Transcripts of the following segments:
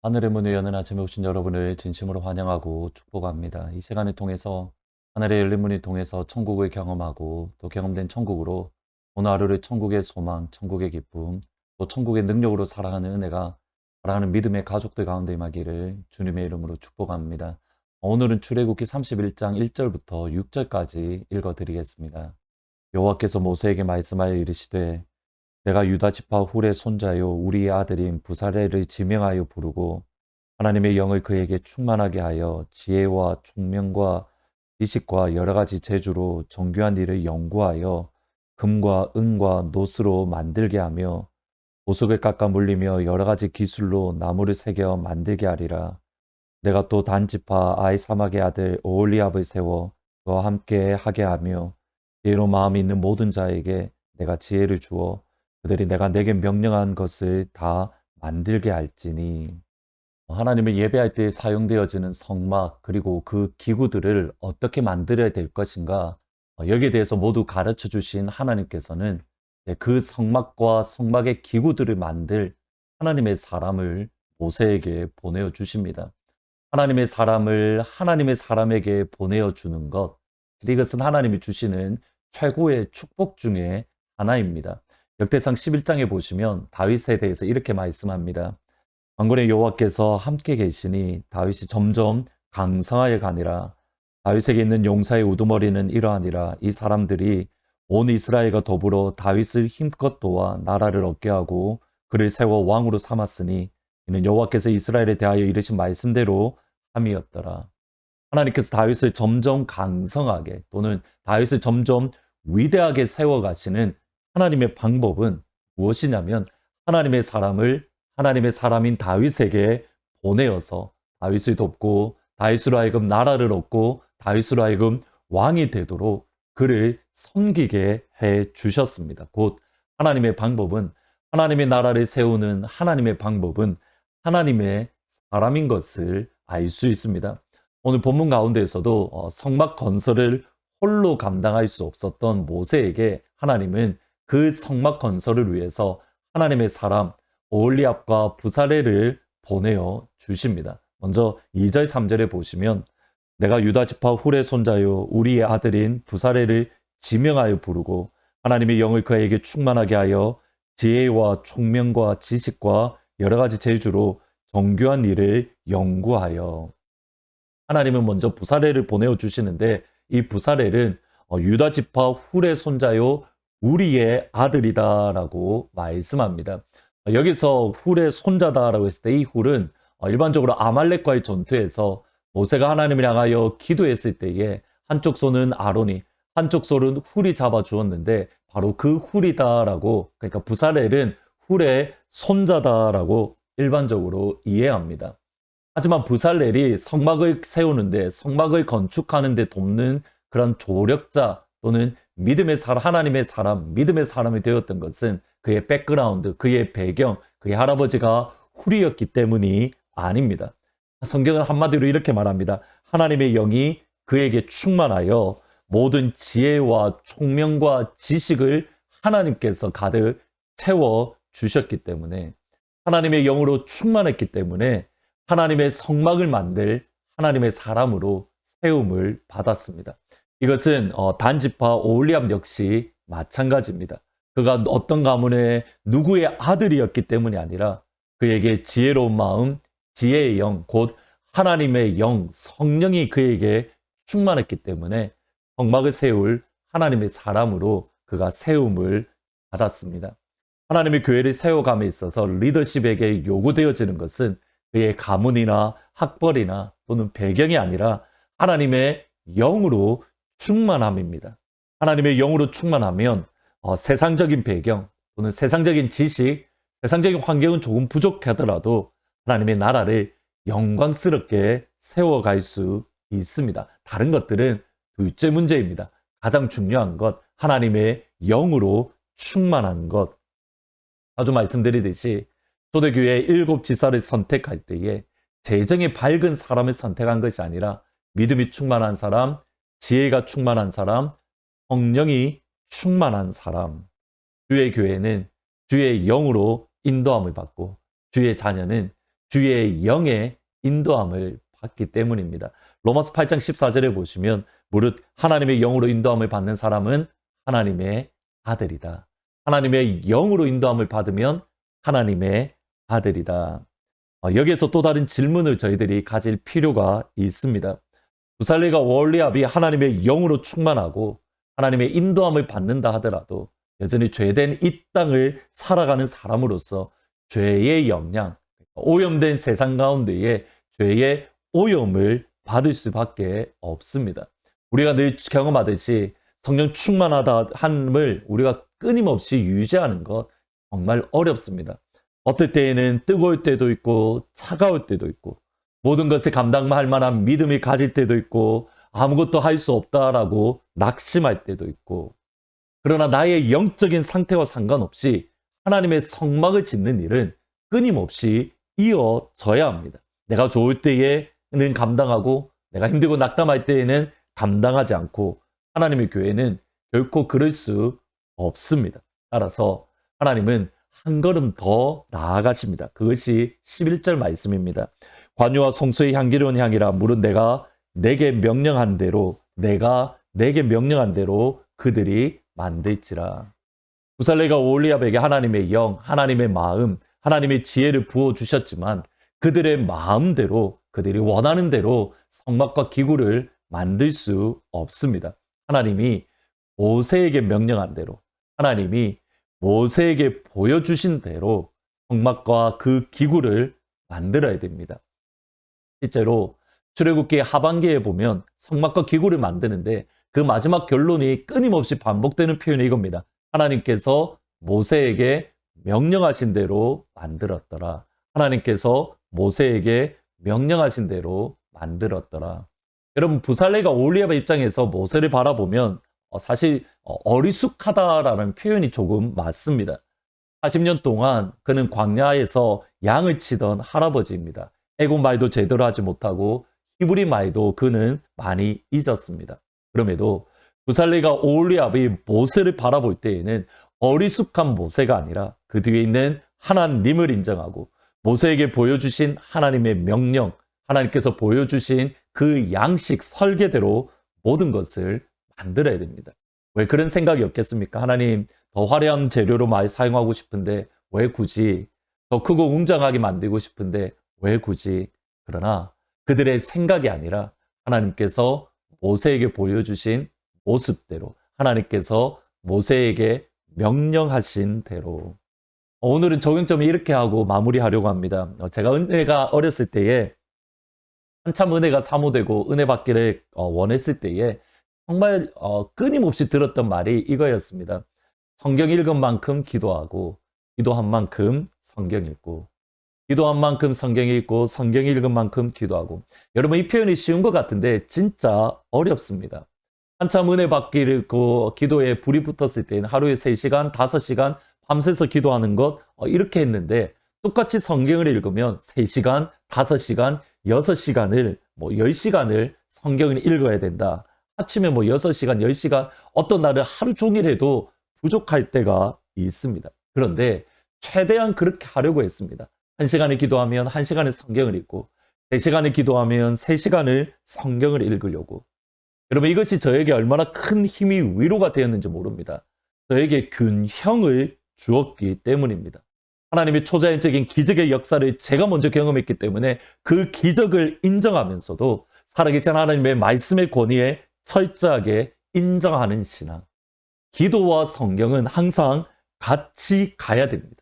하늘의 문을 여는 아침에 오신 여러분을 진심으로 환영하고 축복합니다. 이 시간을 통해서 하늘의 열린 문을 통해서 천국을 경험하고 또 경험된 천국으로 오늘 하루를 천국의 소망, 천국의 기쁨, 또 천국의 능력으로 살아가는 은혜가 사랑하는 믿음의 가족들 가운데 임하기를 주님의 이름으로 축복합니다. 오늘은 출애굽기 31장 1절부터 6절까지 읽어드리겠습니다. 여호와께서 모세에게 말씀하여 이르시되 내가 유다 지파 훌의 손자요 우리의 아들인 부사레를 지명하여 부르고 하나님의 영을 그에게 충만하게 하여 지혜와 총명과 지식과 여러 가지 재주로 정교한 일을 연구하여 금과 은과 노스로 만들게 하며 보석을 깎아 물리며 여러 가지 기술로 나무를 새겨 만들게 하리라. 내가 또 단 지파 아이사막의 아들 오홀리압을 세워 그와 함께 하게 하며 지혜로 마음이 있는 모든 자에게 내가 지혜를 주어 그들이 내가 내게 명령한 것을 다 만들게 할지니. 하나님을 예배할 때 사용되어지는 성막 그리고 그 기구들을 어떻게 만들어야 될 것인가, 여기에 대해서 모두 가르쳐 주신 하나님께서는 그 성막과 성막의 기구들을 만들 하나님의 사람을 모세에게 보내어 주십니다. 하나님의 사람을 하나님의 사람에게 보내어 주는 것, 이것은 하나님이 주시는 최고의 축복 중에 하나입니다. 역대상 11장에 보시면 다윗에 대해서 이렇게 말씀합니다. 만군의 여호와께서 함께 계시니 다윗이 점점 강성하여 가니라. 다윗에게 있는 용사의 우두머리는 이러하니라. 이 사람들이 온 이스라엘과 더불어 다윗을 힘껏 도와 나라를 얻게 하고 그를 세워 왕으로 삼았으니 이는 여호와께서 이스라엘에 대하여 이르신 말씀대로 함이었더라. 하나님께서 다윗을 점점 강성하게 또는 다윗을 점점 위대하게 세워가시는 하나님의 방법은 무엇이냐면 하나님의 사람을 하나님의 사람인 다윗에게 보내어서 다윗을 돕고 다윗으로 하여금 나라를 얻고 다윗으로 하여금 왕이 되도록 그를 섬기게 해 주셨습니다. 곧 하나님의 방법은 하나님의 나라를 세우는 하나님의 방법은 하나님의 사람인 것을 알 수 있습니다. 오늘 본문 가운데에서도 성막 건설을 홀로 감당할 수 없었던 모세에게 하나님은 그 성막 건설을 위해서 하나님의 사람 오홀리압과 부사레를 보내어 주십니다. 먼저 2절 3절에 보시면 내가 유다 지파 훌의 손자요 우리의 아들인 부사레를 지명하여 부르고 하나님의 영을 그에게 충만하게 하여 지혜와 총명과 지식과 여러 가지 재주로 정교한 일을 연구하여. 하나님은 먼저 부사레를 보내어 주시는데 이 부사레는 유다 지파 훌의 손자요 우리의 아들이다라고 말씀합니다. 여기서 훌의 손자다라고 했을 때 이 훌은 일반적으로 아말렉과의 전투에서 모세가 하나님을 향하여 기도했을 때에 한쪽 손은 아론이 한쪽 손은 훌이 잡아 주었는데 바로 그 훌이다라고, 그러니까 부사렐은 훌의 손자다라고 일반적으로 이해합니다. 하지만 부살렐이 성막을 세우는데 성막을 건축하는데 돕는 그런 조력자 또는 믿음의 사람, 하나님의 사람, 믿음의 사람이 되었던 것은 그의 백그라운드, 그의 배경, 그의 할아버지가 훌이었기 때문이 아닙니다. 성경은 한마디로 이렇게 말합니다. 하나님의 영이 그에게 충만하여 모든 지혜와 총명과 지식을 하나님께서 가득 채워 주셨기 때문에, 하나님의 영으로 충만했기 때문에 하나님의 성막을 만들 하나님의 사람으로 세움을 받았습니다. 이것은 단지파 오홀리압 역시 마찬가지입니다. 그가 어떤 가문의 누구의 아들이었기 때문이 아니라 그에게 지혜로운 마음, 지혜의 영, 곧 하나님의 영, 성령이 그에게 충만했기 때문에 성막을 세울 하나님의 사람으로 그가 세움을 받았습니다. 하나님의 교회를 세워감에 있어서 리더십에게 요구되어지는 것은 그의 가문이나 학벌이나 또는 배경이 아니라 하나님의 영으로 충만함입니다. 하나님의 영으로 충만하면 세상적인 배경 또는 세상적인 지식, 세상적인 환경은 조금 부족하더라도 하나님의 나라를 영광스럽게 세워갈 수 있습니다. 다른 것들은 둘째 문제입니다. 가장 중요한 것, 하나님의 영으로 충만한 것. 자주 말씀드리듯이 초대교회의 7 지사를 선택할 때에 재정이 밝은 사람을 선택한 것이 아니라 믿음이 충만한 사람, 지혜가 충만한 사람, 성령이 충만한 사람. 주의 교회는 주의 영으로 인도함을 받고 주의 자녀는 주의 영의 인도함을 받기 때문입니다. 로마서 8장 14절에 보시면 무릇 하나님의 영으로 인도함을 받는 사람은 하나님의 아들이다. 하나님의 영으로 인도함을 받으면 하나님의 아들이다. 여기에서 또 다른 질문을 저희들이 가질 필요가 있습니다. 부살레가 월리압이 하나님의 영으로 충만하고 하나님의 인도함을 받는다 하더라도 여전히 죄된 이 땅을 살아가는 사람으로서 죄의 영향, 오염된 세상 가운데에 죄의 오염을 받을 수밖에 없습니다. 우리가 늘 경험하듯이 성령 충만하다 함을 우리가 끊임없이 유지하는 것 정말 어렵습니다. 어떨 때에는 뜨거울 때도 있고 차가울 때도 있고 모든 것을 감당할 만한 믿음이 가질 때도 있고 아무것도 할 수 없다라고 낙심할 때도 있고 그러나 나의 영적인 상태와 상관없이 하나님의 성막을 짓는 일은 끊임없이 이어져야 합니다. 내가 좋을 때에는 감당하고 내가 힘들고 낙담할 때에는 감당하지 않고 하나님의 교회는 결코 그럴 수 없습니다. 따라서 하나님은 한 걸음 더 나아가십니다. 그것이 11절 말씀입니다. 관유와 성소의 향기로운 향이라 무릇 내가 내게 명령한 대로 그들이 만들지라. 부살레가 오홀리압에게 하나님의 영, 하나님의 마음, 하나님의 지혜를 부어주셨지만 그들의 마음대로 그들이 원하는 대로 성막과 기구를 만들 수 없습니다. 하나님이 모세에게 명령한 대로 하나님이 모세에게 보여주신 대로 성막과 그 기구를 만들어야 됩니다. 실제로 출애굽기 하반기에 보면 성막과 기구를 만드는데 그 마지막 결론이 끊임없이 반복되는 표현이 이겁니다. 하나님께서 모세에게 명령하신 대로 만들었더라. 하나님께서 모세에게 명령하신 대로 만들었더라. 여러분 부살레가 오홀리압의 입장에서 모세를 바라보면 사실 어리숙하다라는 표현이 조금 맞습니다. 40년 동안 그는 광야에서 양을 치던 할아버지입니다. 애굽 말도 제대로 하지 못하고 히브리 말도 그는 많이 잊었습니다. 그럼에도 부살레가 오홀리압이 모세를 바라볼 때에는 어리숙한 모세가 아니라 그 뒤에 있는 하나님을 인정하고 모세에게 보여주신 하나님의 명령, 하나님께서 보여주신 그 양식 설계대로 모든 것을 만들어야 됩니다. 왜 그런 생각이 없겠습니까? 하나님 더 화려한 재료로 많이 사용하고 싶은데 왜 굳이? 더 크고 웅장하게 만들고 싶은데 왜 굳이? 그러나 그들의 생각이 아니라 하나님께서 모세에게 보여주신 모습대로 하나님께서 모세에게 명령하신 대로 오늘은 적용점을 이렇게 하고 마무리하려고 합니다. 제가 은혜가 어렸을 때에 한참 은혜가 사모되고 은혜 받기를 원했을 때에 정말 끊임없이 들었던 말이 이거였습니다. 성경 읽은 만큼 기도하고 기도한 만큼 성경 읽고 기도한 만큼 성경 읽고 성경 읽은 만큼 기도하고 여러분 이 표현이 쉬운 것 같은데 진짜 어렵습니다. 한참 은혜 받기를 읽고 기도에 불이 붙었을 때는 하루에 3시간, 5시간 밤새서 기도하는 것 이렇게 했는데 똑같이 성경을 읽으면 3시간, 5시간, 6시간을 10시간을 성경을 읽어야 된다. 아침에 6시간, 10시간 어떤 날은 하루 종일 해도 부족할 때가 있습니다. 그런데 최대한 그렇게 하려고 했습니다. 1시간을 기도하면 1시간을 성경을 읽고 3시간을 기도하면 3시간을 성경을 읽으려고 여러분 이것이 저에게 얼마나 큰 힘이 위로가 되었는지 모릅니다. 저에게 균형을 주었기 때문입니다. 하나님의 초자연적인 기적의 역사를 제가 먼저 경험했기 때문에 그 기적을 인정하면서도 살아계신 하나님의 말씀의 권위에 철저하게 인정하는 신앙. 기도와 성경은 항상 같이 가야 됩니다.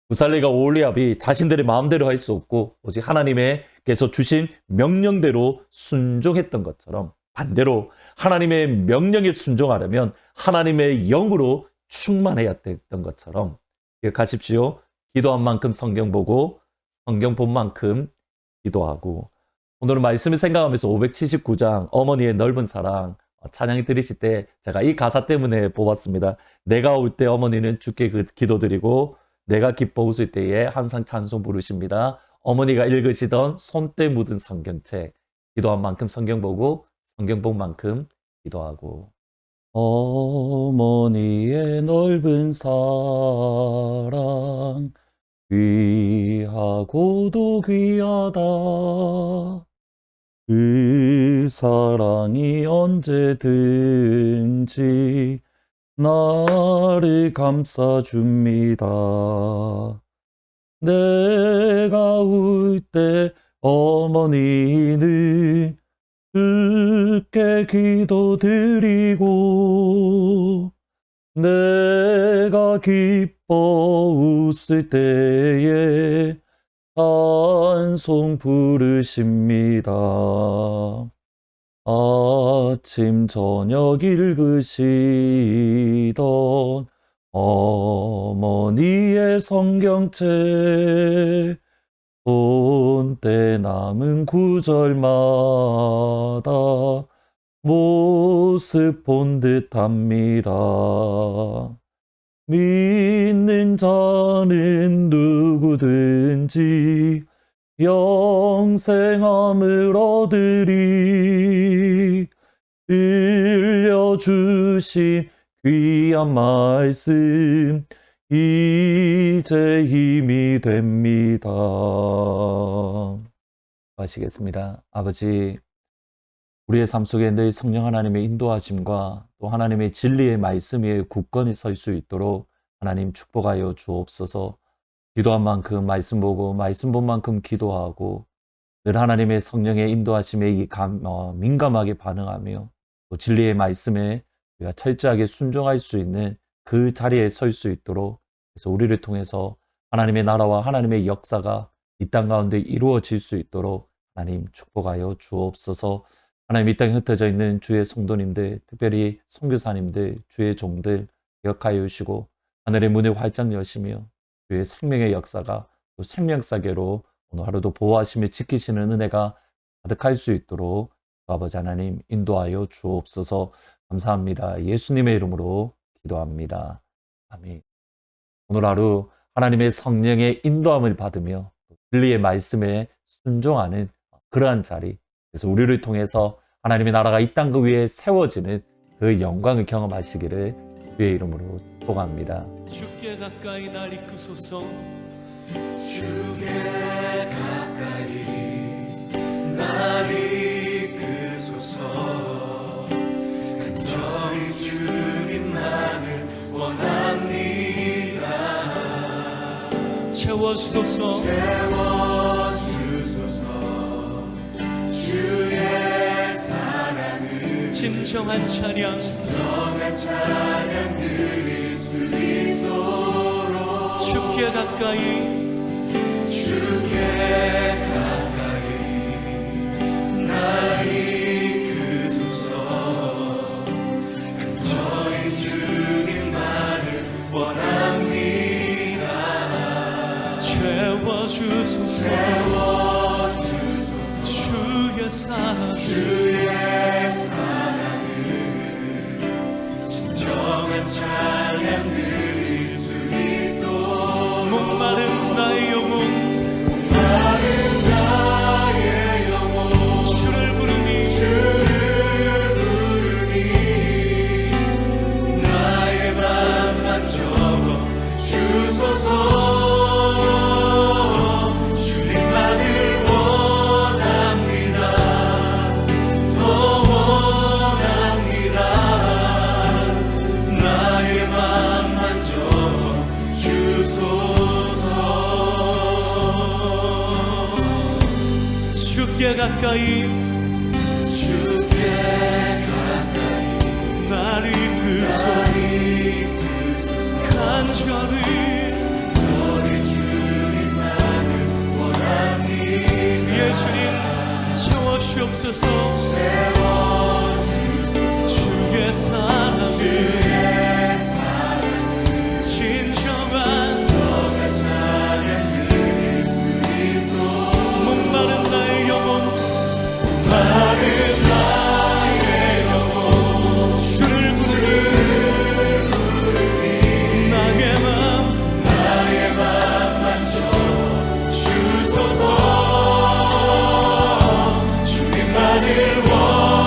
부살레가 오홀리압이 자신들의 마음대로 할 수 없고 오직 하나님께서 주신 명령대로 순종했던 것처럼 반대로 하나님의 명령에 순종하려면 하나님의 영으로 충만해야 됐던 것처럼 기억하십시오. 기도한 만큼 성경 보고 성경 본 만큼 기도하고 오늘은 말씀을 생각하면서 579장 어머니의 넓은 사랑 찬양이 들으실 때 제가 이 가사 때문에 뽑았습니다. 내가 올 때 어머니는 주께 기도드리고 내가 기뻐 웃을 때에 항상 찬송 부르십니다. 어머니가 읽으시던 손때 묻은 성경책 기도한 만큼 성경 보고 성경 본 만큼 기도하고 어머니의 넓은 사랑 귀하고도 귀하다. 그 사랑이 언제든지 나를 감싸줍니다. 내가 울 때 어머니는 주께 기도드리고, 내가 기뻐 웃을 때에 찬송 부르십니다. 아침 저녁 읽으시던 어머니의 성경책, 손때 남은 구절마다 모습 본 듯합니다. 믿는 자는 누구든지 영생함을 얻으리. 들려주신 귀한 말씀 이제 힘이 됩니다. 하시겠습니다. 아버지, 우리의 삶 속에 늘 성령 하나님의 인도하심과 또 하나님의 진리의 말씀 위에 굳건히 설 수 있도록 하나님 축복하여 주옵소서. 기도한 만큼 말씀 보고 말씀 본 만큼 기도하고 늘 하나님의 성령의 인도하심에 민감하게 반응하며 또 진리의 말씀에 우리가 철저하게 순종할 수 있는 그 자리에 설 수 있도록, 그래서 우리를 통해서 하나님의 나라와 하나님의 역사가 이 땅 가운데 이루어질 수 있도록 하나님 축복하여 주옵소서. 하나님, 이 땅에 흩어져 있는 주의 성도님들, 특별히 선교사님들, 주의 종들 기억하여 주시고 하늘의 문을 활짝 여시며 주의 생명의 역사가 또 생명사계로 오늘 하루도 보호하시며 지키시는 은혜가 가득할 수 있도록 아버지 하나님 인도하여 주옵소서. 감사합니다. 예수님의 이름으로 기도합니다. 아멘. 오늘 하루 하나님의 성령의 인도함을 받으며 진리의 말씀에 순종하는 그러한 자리, 그래서 우리를 통해서 하나님의 나라가 이 땅 그 위에 세워지는 그 영광을 경험하시기를 주의 이름으로 축복합니다. 주께 가까이 날 이끄소서. 주께 가까이 날 이끄소서. 간절히 주님만을 원합니다. 채워주소서. 주의 사랑을 진정한 찬양 드릴 수 있도록 주께 가까이 날 이끄소서. 간절히 주님만을 원합니다. 채워주소서. 주의 사랑을 진정한 찬양 드릴 수 있도록 목마른 나의 영혼 주를 부르니 나의 맘만 적어 주소서. 주님만을 주께 가까이 날 이끄소서. 간절히 주님만을 원합니다. 예수님 채워주옵소서. 주의 사랑을 진정한 찬양 드릴 수 있도록 목마른 나의 영혼 주를 부르니 나의 맘만 적어 주소서. 주님만을 원합니다.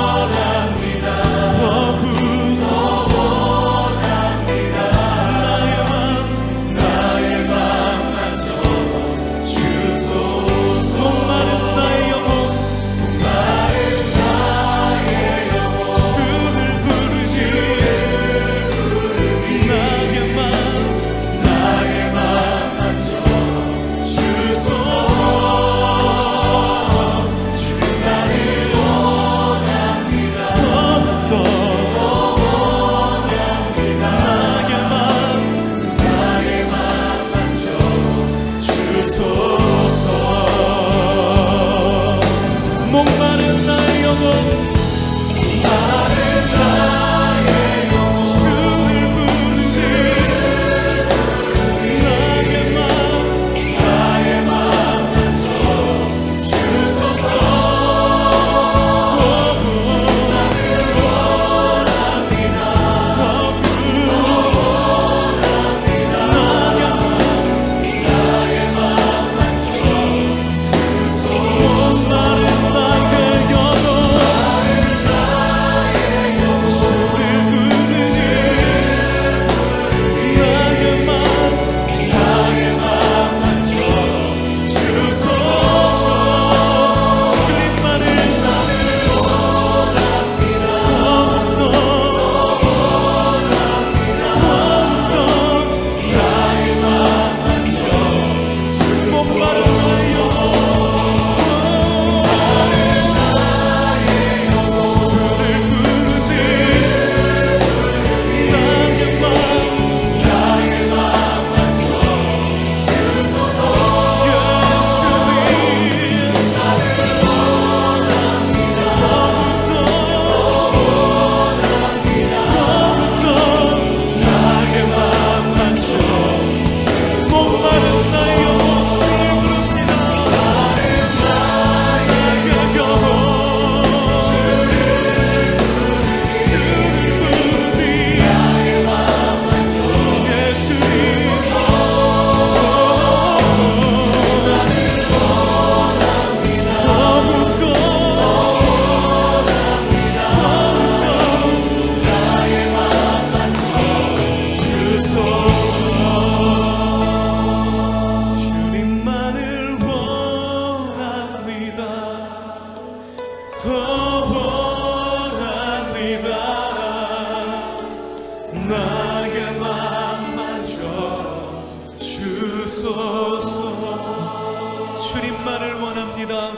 주님만을 원합니다.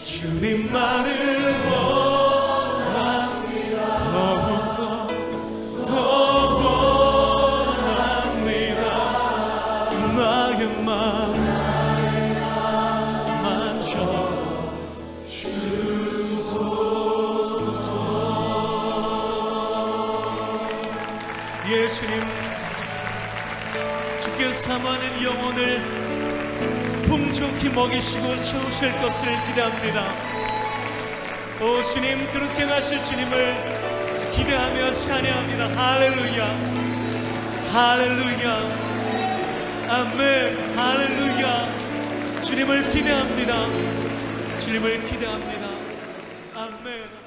주님만을 원합니다. 더욱더 원합니다. 나의 마음 만져 주소서. 예수님, 주께서 사모하는 영혼을 풍족히 먹이시고 채우실 것을 기대합니다. 오 주님, 그렇게 하실 주님을 기대하며 찬양합니다. 할렐루야, 할렐루야, 아멘, 할렐루야. 주님을 기대합니다. 주님을 기대합니다. 아멘.